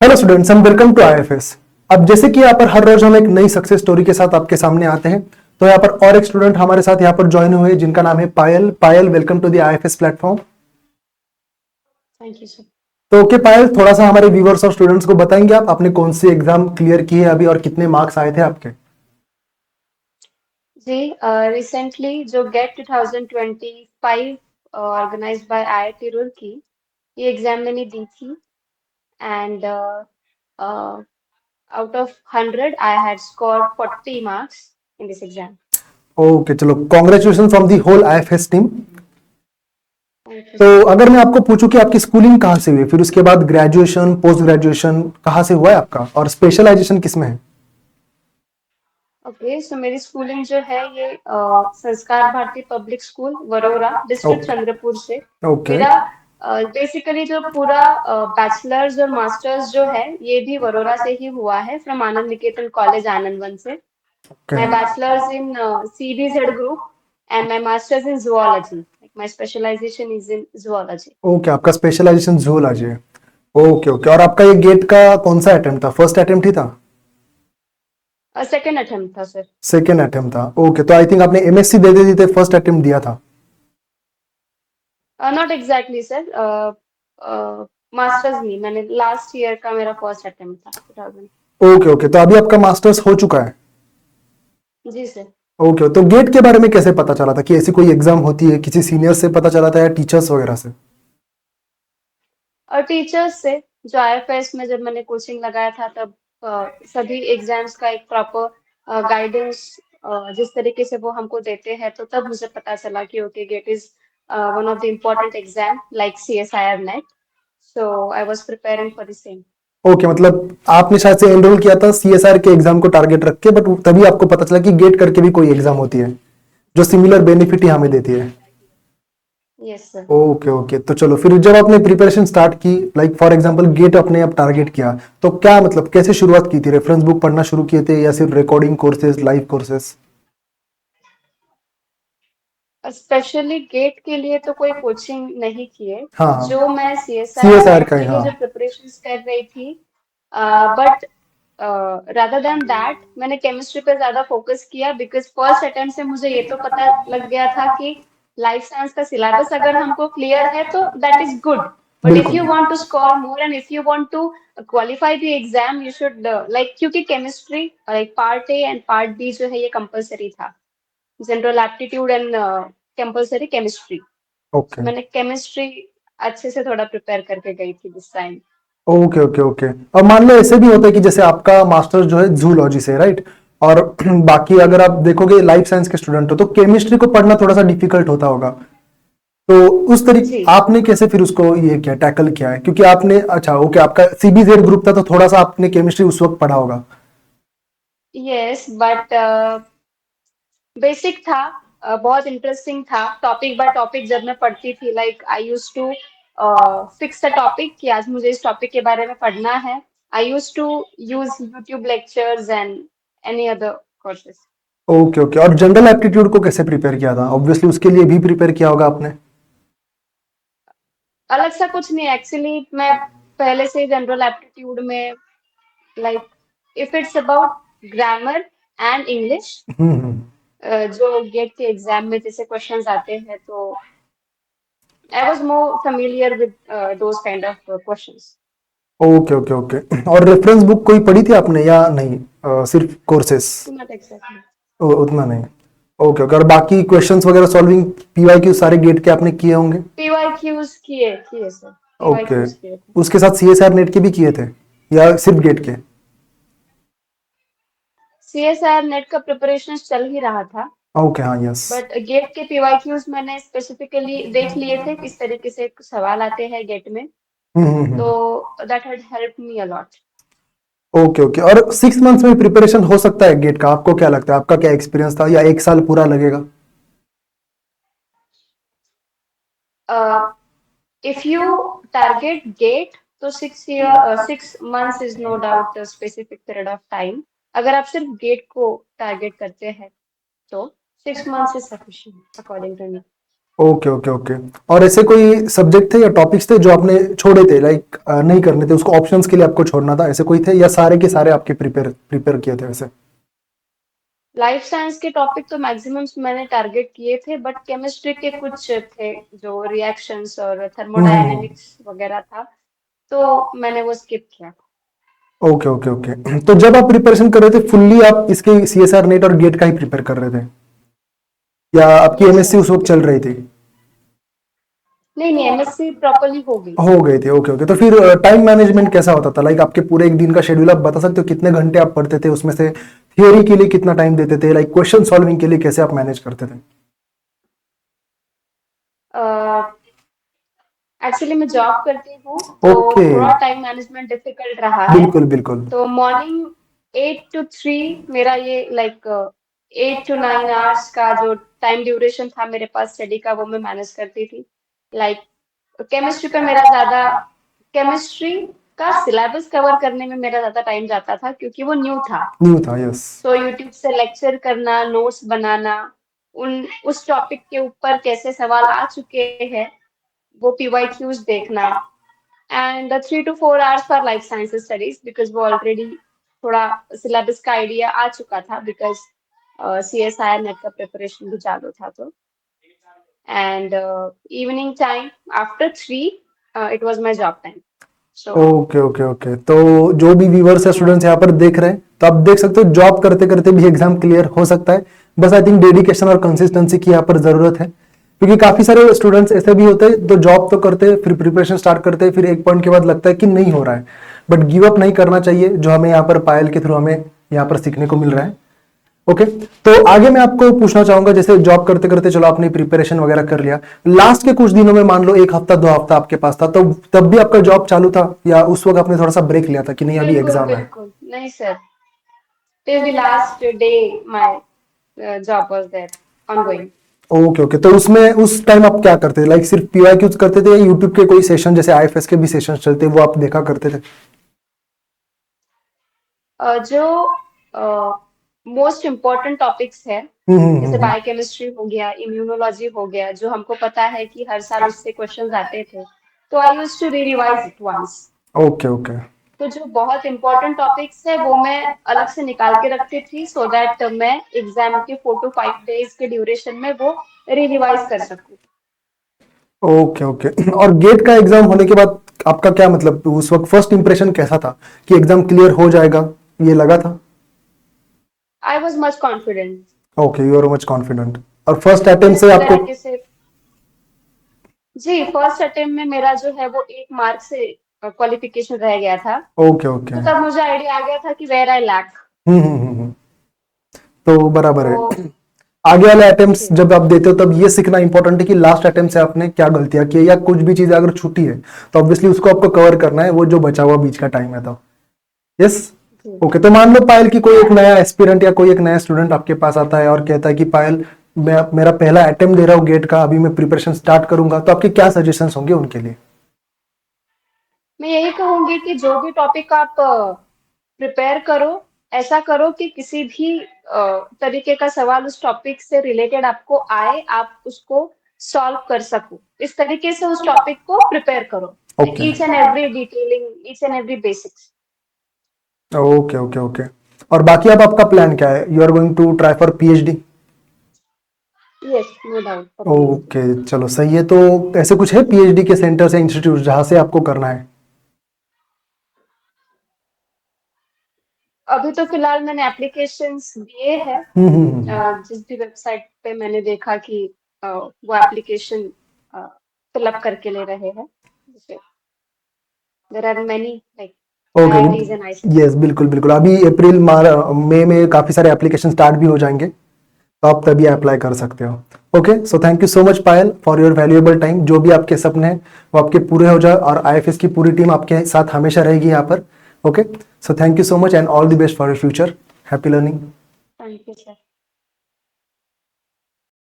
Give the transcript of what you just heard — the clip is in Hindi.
हेलो स्टूडेंट्स, हम वेलकम टू आईएफएस। अब जैसे कि यहाँ पर हर रोज हम एक नई सक्सेस स्टोरी के साथ आपके सामने आते हैं, तो यहाँ पर और एक स्टूडेंट हमारे साथ यहाँ पर ज्वाइन हुए जिनका नाम है Payal. Payal, welcome to the IFS platform. Thank you sir. तो ओके पायल, थोड़ा सा हमारे व्यूवर्स और स्टूडेंट्स को बताएंगे आप आपने कौन सी एग्जाम क्लियर की है अभी और कितने मार्क्स आए थे आपके। जी, रिसेंटली जो GATE 2025 organised by IIT Roorkee, ये एग्जाम मैंने दी थी। And out of 100 I had scored 40 marks in this exam. Okay, चलो congratulation from the whole IFS team. Thank you तो सर। अगर मैं आपको पूछूं कि आपकी स्कूलिंग कहाँ से हुई, फिर उसके बाद ग्रेजुएशन पोस्ट ग्रेजुएशन कहाँ से हुआ है आपका और स्पेशलाइजेशन किसमें है। ओके, सो मेरी स्कूलिंग जो है ये Sanskar Bharati public school Warora district okay. Chandrapur से। ओके। मेरा बेसिकली जो पूरा बैचलर्स और मास्टर्स जो है ये भी वरोरा से ही हुआ है, from Anand Niketan college Anand one से। Okay. My bachelor's in CBZ group and my master's in zoology. Like my specialization is in zoology. Okay, आपका स्पेशलाइजेशन जूलॉजी है। ओके ओके, और आपका ये गेट का कौन सा अटेम्प्ट था, फर्स्ट अटेम्प्ट ही था। सेकेंड अटेम्प्ट था सर। सेकेंड अटेम्प्ट था। ओके, तो आई थिंक आपने एमएससी दे दी थी, फर्स्ट अटेम्प्ट दिया था। नॉट एग्जैक्टली सर, मास्टर्स नहीं, मैंने लास्ट ईयर का मेरा फर्स्ट अटेम्प्ट था 2000। ओके ओके, तो अभी आपका मास्टर्स हो चुका है। जी सर। ओके, तो गेट के बारे में कैसे पता चला था कि ऐसी कोई एग्जाम होती है, किसी सीनियर से पता चला था या टीचर्स वगैरह से। और टीचर्स से, जो आईएफएस में जब मैंने कोचिंग लगाया था तब सभी एग्जाम्स का एक प्रॉपर गाइडेंस जिस तरीके से वो हमको देते हैं, तो तब मुझे पता चला कि okay, GATE is one of the important exam like CSIR NET. So I was preparing for the same. Okay, मतलब आपने शायद से एनरोल किया था सीएसआर के एग्जाम को टारगेट रख के, बट तभी आपको पता चला कि गेट करके भी कोई एग्जाम होती है जो सिमिलर बेनिफिट ही हमें देती है। Yes sir. ओके ओके, तो चलो फिर जब आपने प्रिपरेशन स्टार्ट की, लाइक फॉर एग्जांपल गेट अपने आप टारगेट किया, तो क्या मतलब कैसे शुरुआत की थी, रेफरेंस बुक पढ़ना शुरू किए थे या सिर्फ recording courses, live courses. Specially GATE के लिए तो कोई कोचिंग नहीं किए। जो हाँ, मैं सीएसआईआर सीएसआर नेट का ही, के लिए हाँ। जो प्रिपरेशंस कर रही थी, बट रादर देन दैट मैंने केमिस्ट्री पे ज्यादा फोकस किया, बिकॉज फर्स्ट अटेम्प्ट से मुझे ये तो पता लग गया था कि लाइफ साइंस का सिलेबस अगर हमको क्लियर है तो that is good. But if बिल्कुल। You want to score more and if you want to qualify the exam, you should like, क्योंकि chemistry like part A and part B जो है ये कंपलसरी था, general aptitude and compulsory chemistry. Okay तो मैंने केमिस्ट्री अच्छे से थोड़ा प्रिपेयर करके गई थी this time. Okay okay okay. अब मान लो ऐसे भी होता है कि जैसे आपका मास्टर्स जो है जूलॉजी से, राइट, और बाकी अगर आप देखोगे लाइफ साइंस के स्टूडेंट हो तो केमिस्ट्री को पढ़ना थोड़ा सा डिफिकल्ट होता होगा। तो उस तरीके जी। आपने कैसे फिर उसको ये किया, टैकल किया है, क्योंकि आपने अच्छा ओके आपका सीबीजेड ग्रुप था तो थोड़ा सा आपने केमिस्ट्री उस वक्त पढ़ा होगा। यस, बट बेसिक था, बहुत इंटरेस्टिंग था। टॉपिक बाय टॉपिक जब मैं पढ़ती थी, like I use to fix the topic कि आज मुझे इस टॉपिक के बारे में पढ़ना है। I use to use YouTube lectures and any other courses. Okay okay, और जनरल एप्टीट्यूड को कैसे प्रिपेयर किया था, ऑब्वियसली उसके लिए भी प्रिपेयर किया होगा आपने। अलग सा कुछ नहीं, एक्चुअली मैं पहले से जनरल एप्टीट्यूड में, like, if it's about grammar and English, hmm. जो गेट के एग्जाम में जैसे क्वेश्चंस आते हैं, तो I was more familiar with those kind of questions. Okay okay okay, और रेफरेंस बुक कोई पढ़ी थी आपने या नहीं, सिर्फ कोर्सेस। Not exactly. उतना नहीं। ओके ओके, और बाकी क्वेश्चंस वगैरह सॉल्विंग पीवाईक्यू सारे गेट के आपने किए होंगे। पीवाईक्यूज किए किए सर, ओके, पीवाईक्यूज किए थे। उसके साथ सीएसआर नेट के भी किए थे या सिर्फ गेट के। सीएसआर नेट का प्रिपरेशन चल ही रहा था, ओके, हाँ, यस। बट गेट के पीवाईक्यूज मैंने स्पेसिफिकली देख लिए थे किस तरीके से सवाल आते हैं गेट में। तो hmm. That had help me a lot. Okay okay, और 6 मंथ्स में प्रिपरेशन हो सकता है गेट का, आपको क्या लगता है, आपका क्या एक्सपीरियंस था या 1 साल पूरा लगेगा। इफ यू टारगेट गेट, तो 6 year 6 months is no doubt specific period of time. अगर आप सिर्फ गेट को टारगेट करते हैं तो 6 months is sufficient according to me. Okay okay okay. और ऐसे कोई सब्जेक्ट थे या टॉपिक्स थे जो आपने छोड़े थे, लाइक नहीं करने थे, उसको ऑप्शंस के लिए आपको छोड़ना था, ऐसे कोई थे या सारे के सारे आपके प्रिपेयर प्रिपेयर किए थे वैसे? लाइफ साइंस के टॉपिक तो मैक्सिमम मैंने टारगेट किए थे, बट केमिस्ट्री के कुछ थे जो रिएक्शंस और हम्म। थर्मोडायनेमिक्स वगैरह था, तो मैंने वो स्किप किया। Okay okay okay. तो जब आप प्रिपरेशन कर रहे थे फुल्ली, आप इसके सीएसआर नेट और गेट का ही प्रिपेयर कर रहे थे या आपकी यस एमएससी सर। उस वक्त चल रही थी? नहीं नहीं, एमएससी प्रॉपरली हो गई हो थी। गई थी, ओके ओके। तो फिर टाइम मैनेजमेंट कैसा होता था, लाइक आपके पूरे एक दिन का शेड्यूल आप बता सकते हो, कितने घंटे आप पढ़ते थे, उसमें से थियोरी के लिए कितना टाइम देते थे, लाइक क्वेश्चन सॉल्विंग के लिए कैसे आप मैनेज करते थे? एक्चुअली मैं जॉब करती हूँ, तो ओके। थोड़ा टाइम मैनेजमेंट डिफिकल्ट रहा है। बिल्कुल बिल्कुल। तो मॉर्निंग 8 to 3 मेरा ये लाइक 8 to 9 आवर्स का जो टाइम ड्यूरेशन था मेरे पास स्टडी का, वो मैं मैनेज करती थी। लाइक केमिस्ट्री पे मेरा ज्यादा, केमिस्ट्री का सिलेबस कवर करने में मेरा ज्यादा टाइम जाता था क्योंकि वो न्यू था। न्यू था, यस। तो यूट्यूब से लेक्चर करना, नोट्स बनाना, उन उस टॉपिक के ऊपर कैसे सवाल आ चुके हैं वो पीवाईक्यूज देखना, and 3 to 4 hours for life sciences studies because वो ऑलरेडी थोड़ा सिलेबस का आइडिया आ चुका था, बिकॉज CSIR नेट का प्रिपरेशन भी चालू था। तो and evening time after 3 it was my job time. So okay okay okay. तो जो भी व्यूवर्स या स्टूडेंट्स यहाँ पर देख रहे हैं, तो आप देख सकते हो जॉब करते करते भी एग्जाम क्लियर हो सकता है। बस आई थिंक डेडिकेशन और कंसिस्टेंसी की यहाँ पर जरूरत है, क्योंकि काफी सारे स्टूडेंट्स ऐसे भी होते हैं तो जॉब तो करते हैं, फिर प्रिपरेशन स्टार्ट करते हैं, फिर एक पॉइंट के बाद लगता है कि नहीं हो रहा है, बट गिव अप नहीं करना चाहिए, जो हमें यहाँ पर पायल के थ्रू हमें यहाँ पर सीखने को मिल रहा है। ओके। तो आगे मैं आपको पूछना चाहूंगा, जैसे जॉब करते करते चलो आपने प्रिपरेशन वगैरह कर लिया, लास्ट के कुछ दिनों में मान लो एक हफ्ता दो हफ्ता आपके पास था, तो तब भी आपका जॉब चालू था या उस वक्त आपने थोड़ा सा ब्रेक लिया था कि नहीं अभी बिल्कुल एग्जाम है? बिल्कुल नहीं sir, till the last day my job was there ongoing. Okay okay. तो उसमें उस टाइम आप क्या करते थे, लाइक सिर्फ पीवाईक्यूज करते थे या यूट्यूब के कोई सेशन जैसे आईएफएस के भी सेशन चलते वो आप देखा करते थे? जो मोस्ट इम्पोर्टेंट टॉपिक्स है, जैसे हम्म। बायोकेमिस्ट्री हो गया, इम्यूनोलॉजी हो गया, जो हमको पता है कि हर साल उससे क्वेश्चंस आते थे, तो I used to re revise it once. Okay okay. तो जो बहुत इम्पोर्टेंट टॉपिक्स है वो मैं अलग से निकाल के रखती थी, सो दैट मैं एग्जाम के 4 to 5 डेज के ड्यूरेशन में वो री रिवाइज कर सकूं। Okay okay. और गेट का एग्जाम होने के बाद आपका क्या मतलब, उस वक्त फर्स्ट इंप्रेशन कैसा था कि एग्जाम क्लियर हो जाएगा, ये लगा था? I was much confident. Okay, you are much confident. और फर्स्ट अटेम्प्ट जिस से आपको? तरीके से, जी फर्स्ट अटेम्प्ट में मेरा जो है वो 1 मार्क से क्वालिफिकेशन रह गया था। Okay okay. तो तब मुझे आइडिया आ गया था कि वेयर आई लैक। हम्म। तो बराबर तो है। आगे वाले अटेम्प्ट्स जी जब आप देते हो तब ये सीखना इंपॉर्टेंट है कि लास्ट अटेम्प्ट से आपने क्या गलतियां की है, या कुछ भी चीज अगर छूटी है तो ऑब्वियसली उसको आपको कवर करना है, वो जो बचा हुआ बीच का टाइम है तो। यस। जी ओके। तो मान लो पायल की कोई एक नया एस्पिरेंट या कोई एक नया स्टूडेंट आपके पास आता है और कहता है कि पायल, मैं मेरा पहला अटेम्प्ट दे रहा हूँ गेट का, अभी मैं प्रिपरेशन स्टार्ट करूंगा, तो आपके क्या सजेशंस होंगे उनके लिए? मैं यही कहूंगी कि जो भी टॉपिक आप प्रिपेयर करो, ऐसा करो कि किसी भी तरीके का सवाल उस टॉपिक से रिलेटेड आपको आए, आप उसको सॉल्व कर सको, इस तरीके से उस टॉपिक को प्रिपेयर करो। Okay each and every detailing, each and every basics. Okay okay okay. और बाकी अब आपका प्लान क्या है, you are going to try for PhD? Yes, no doubt for PhD। Okay, चलो सही है। तो ऐसे कुछ है पीएचडी के सेंटर्स या इंस्टीट्यूट जहां से आपको करना है? अभी तो फिलहाल मैंने एप्लीकेशंस दिए हैं, हम्म। जिस भी वेबसाइट पे मैंने देखा कि वो एप्लीकेशन फिलअप करके ले रहे हैं। There are many like okay. IITs and IISER। Yes, बिल्कुल बिल्कुल। अभी अप्रैल मई में काफी सारे एप्लीकेशन स्टार्ट भी हो जाएंगे, तो आप तभी अप्लाई कर सकते हो। Okay, so thank you so much Payal for your valuable time. जो भी आपके सपने हैं वो आपके पूरे हो जाए, और आईएफएस की पूरी टीम आपके साथ हमेशा रहेगी यहाँ पर। Okay, so thank you so much and all the best for your future. Happy learning. Thank you sir.